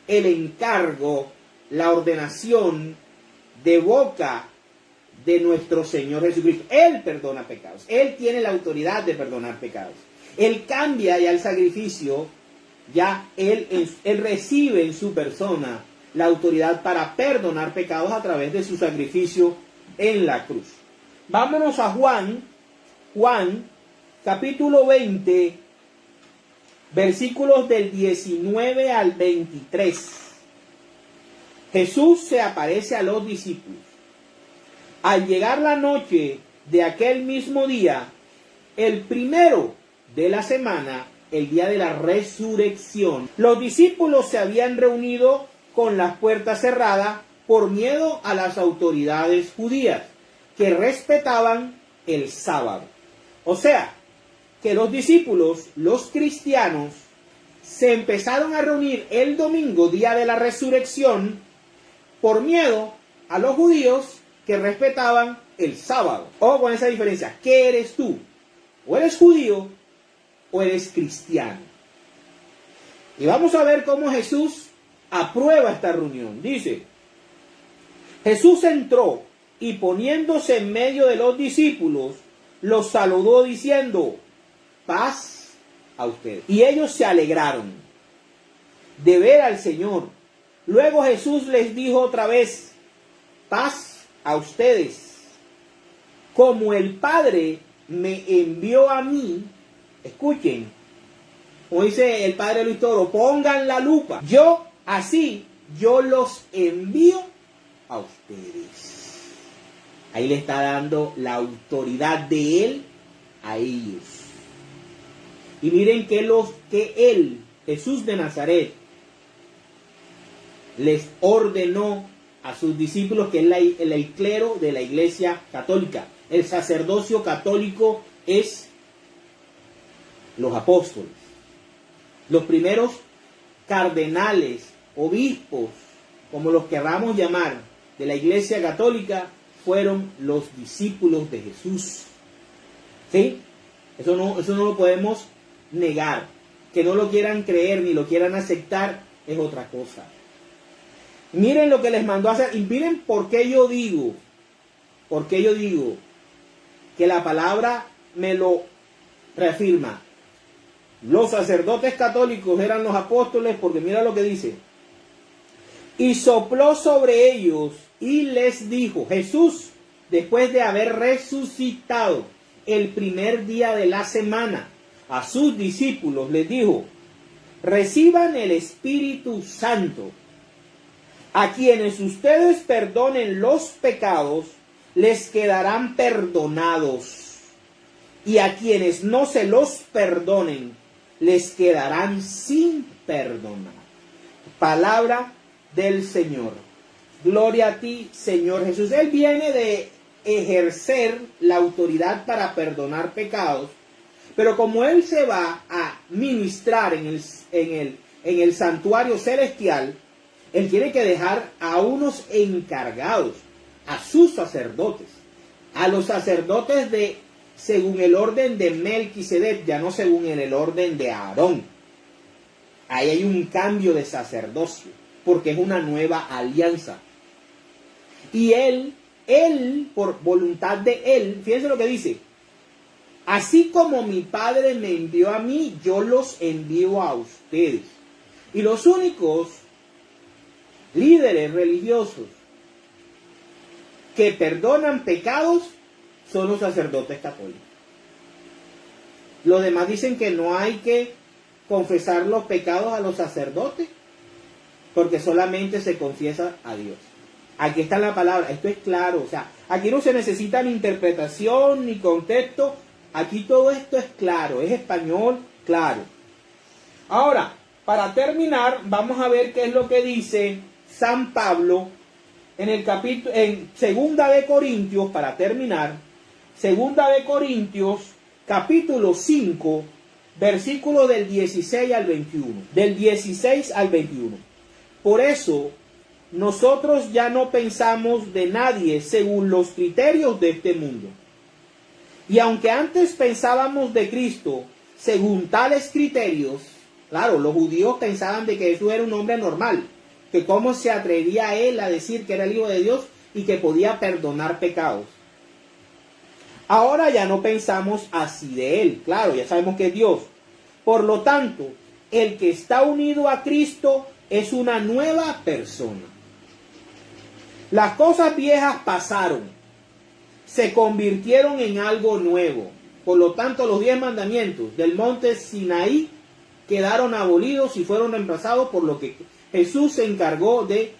el encargo, la ordenación de boca de nuestro Señor Jesucristo. Él perdona pecados. Él tiene la autoridad de perdonar pecados. Él cambia ya el sacrificio, ya Él recibe en su persona la autoridad para perdonar pecados a través de su sacrificio en la cruz. Vámonos a Juan capítulo 20, versículos del 19 al 23. Jesús se aparece a los discípulos. Al llegar la noche de aquel mismo día, el primero de la semana, el día de la resurrección, los discípulos se habían reunido con las puertas cerradas por miedo a las autoridades judías, que respetaban el sábado. O sea, que los discípulos, los cristianos, se empezaron a reunir el domingo, día de la resurrección, por miedo a los judíos que respetaban el sábado. Ojo con esa diferencia. ¿Qué eres tú? ¿O eres judío o eres cristiano? Y vamos a ver cómo Jesús aprueba esta reunión. Dice, Jesús entró y poniéndose en medio de los discípulos, los saludó diciendo, paz a ustedes. Y ellos se alegraron de ver al Señor. Luego Jesús les dijo otra vez, paz a ustedes. Como el Padre me envió a mí, escuchen, como dice el Padre Luis Toro, pongan la lupa. Yo los envío a ustedes. Ahí le está dando la autoridad de Él a ellos. Y miren que Él, Jesús de Nazaret, les ordenó a sus discípulos, que es el clero de la Iglesia Católica. El sacerdocio católico es los apóstoles. Los primeros cardenales, obispos, como los queramos llamar, de la Iglesia Católica, fueron los discípulos de Jesús. ¿Sí? Eso no lo podemos negar. Que no lo quieran creer ni lo quieran aceptar es otra cosa. Miren lo que les mandó a hacer. Y miren por qué yo digo que la palabra me lo reafirma. Los sacerdotes católicos eran los apóstoles, porque mira lo que dice. Y sopló sobre ellos y les dijo, Jesús, después de haber resucitado el primer día de la semana, a sus discípulos les dijo, reciban el Espíritu Santo. A quienes ustedes perdonen los pecados, les quedarán perdonados. Y a quienes no se los perdonen, les quedarán sin perdonar. Palabra del Señor. Gloria a ti, Señor Jesús. Él viene de ejercer la autoridad para perdonar pecados, pero como Él se va a ministrar en el santuario celestial, Él tiene que dejar a unos encargados, a sus sacerdotes, a los sacerdotes según el orden de Melquisedec, ya no según el orden de Aarón. Ahí hay un cambio de sacerdocio, porque es una nueva alianza. Y él, por voluntad de Él, fíjense lo que dice, así como mi Padre me envió a mí, yo los envío a ustedes. Y los únicos líderes religiosos que perdonan pecados son los sacerdotes católicos. Los demás dicen que no hay que confesar los pecados a los sacerdotes, porque solamente se confiesa a Dios. Aquí está la palabra, esto es claro, o sea, aquí no se necesita ni interpretación ni contexto, aquí todo esto es claro, es español claro. Ahora, para terminar, vamos a ver qué es lo que dice San Pablo en Segunda de Corintios, para terminar, Segunda de Corintios, capítulo 5, versículo del 16 al 21. Del 16 al 21. Por eso, nosotros ya no pensamos de nadie según los criterios de este mundo. Y aunque antes pensábamos de Cristo según tales criterios, claro, los judíos pensaban de que Jesús era un hombre normal, que cómo se atrevía Él a decir que era el Hijo de Dios y que podía perdonar pecados. Ahora ya no pensamos así de Él, claro, ya sabemos que es Dios. Por lo tanto, el que está unido a Cristo es una nueva persona. Las cosas viejas pasaron, se convirtieron en algo nuevo. Por lo tanto, los 10 mandamientos del monte Sinaí quedaron abolidos y fueron reemplazados por lo que Jesús se encargó de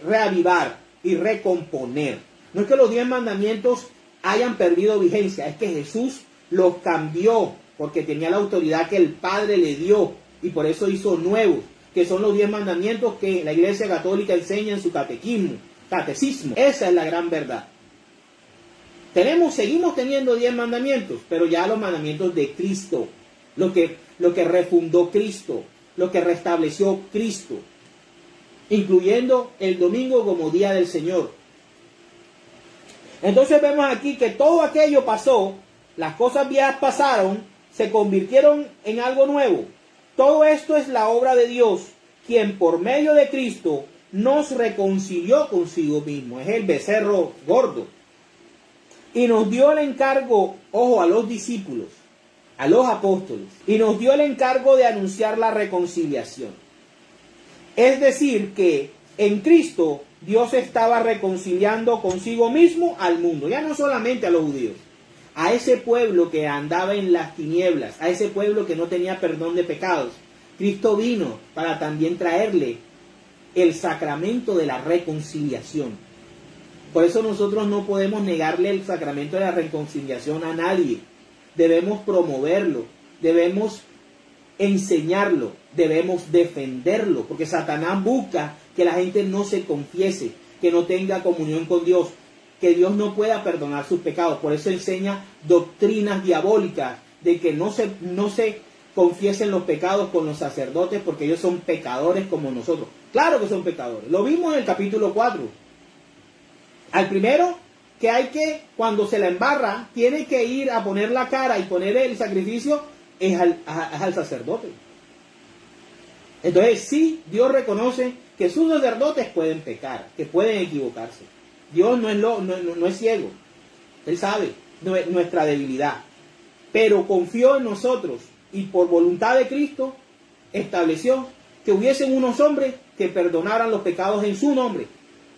reavivar y recomponer. No es que los 10 mandamientos hayan perdido vigencia, es que Jesús los cambió porque tenía la autoridad que el Padre le dio y por eso hizo nuevos, que son los 10 mandamientos que la Iglesia Católica enseña en su catecismo. Esa es la gran verdad. Seguimos teniendo 10 mandamientos, pero ya los mandamientos de Cristo, lo que refundó Cristo, lo que restableció Cristo, incluyendo el domingo como día del Señor. Entonces vemos aquí que todo aquello pasó, las cosas viejas pasaron, se convirtieron en algo nuevo. Todo esto es la obra de Dios, quien por medio de Cristo nos reconcilió consigo mismo. Es el becerro gordo. Y nos dio el encargo, ojo, a los discípulos, a los apóstoles, y nos dio el encargo de anunciar la reconciliación. Es decir, que en Cristo Dios estaba reconciliando consigo mismo al mundo, ya no solamente a los judíos, a ese pueblo que andaba en las tinieblas, a ese pueblo que no tenía perdón de pecados. Cristo vino para también traerle el sacramento de la reconciliación. Por eso nosotros no podemos negarle el sacramento de la reconciliación a nadie. Debemos promoverlo, debemos enseñarlo, debemos defenderlo, porque Satanás busca que la gente no se confiese, que no tenga comunión con Dios, que Dios no pueda perdonar sus pecados. Por eso enseña doctrinas diabólicas de que no se confiesen los pecados con los sacerdotes porque ellos son pecadores como nosotros. Claro que son pecadores. Lo vimos en el capítulo 4. Al primero, que hay que, cuando se la embarra, tiene que ir a poner la cara y poner el sacrificio, es al sacerdote. Entonces, sí, Dios reconoce que sus sacerdotes pueden pecar, que pueden equivocarse. Dios no es ciego. Él sabe nuestra debilidad. Pero confió en nosotros y por voluntad de Cristo estableció que hubiesen unos hombres que perdonaran los pecados en su nombre.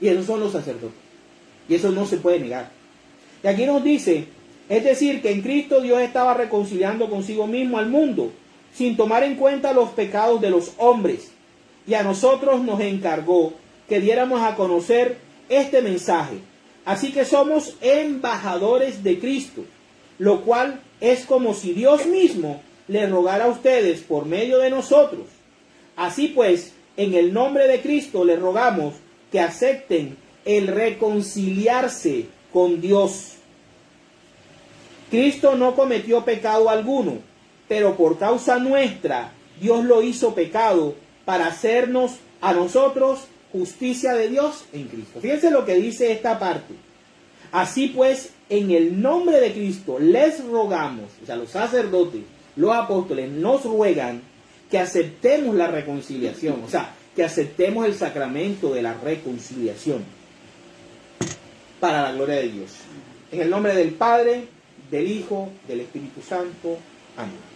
Y esos son los sacerdotes. Y eso no se puede negar. Y aquí nos dice, es decir, que en Cristo Dios estaba reconciliando consigo mismo al mundo, sin tomar en cuenta los pecados de los hombres. Y a nosotros nos encargó que diéramos a conocer este mensaje. Así que somos embajadores de Cristo, lo cual es como si Dios mismo les rogara a ustedes por medio de nosotros. Así pues, en el nombre de Cristo les rogamos que acepten el reconciliarse con Dios. Cristo no cometió pecado alguno, pero por causa nuestra Dios lo hizo pecado para hacernos a nosotros justicia de Dios en Cristo. Fíjense lo que dice esta parte. Así pues, en el nombre de Cristo les rogamos, o sea, los sacerdotes, los apóstoles nos ruegan que aceptemos la reconciliación, o sea, que aceptemos el sacramento de la reconciliación para la gloria de Dios. En el nombre del Padre, del Hijo, del Espíritu Santo. Amén.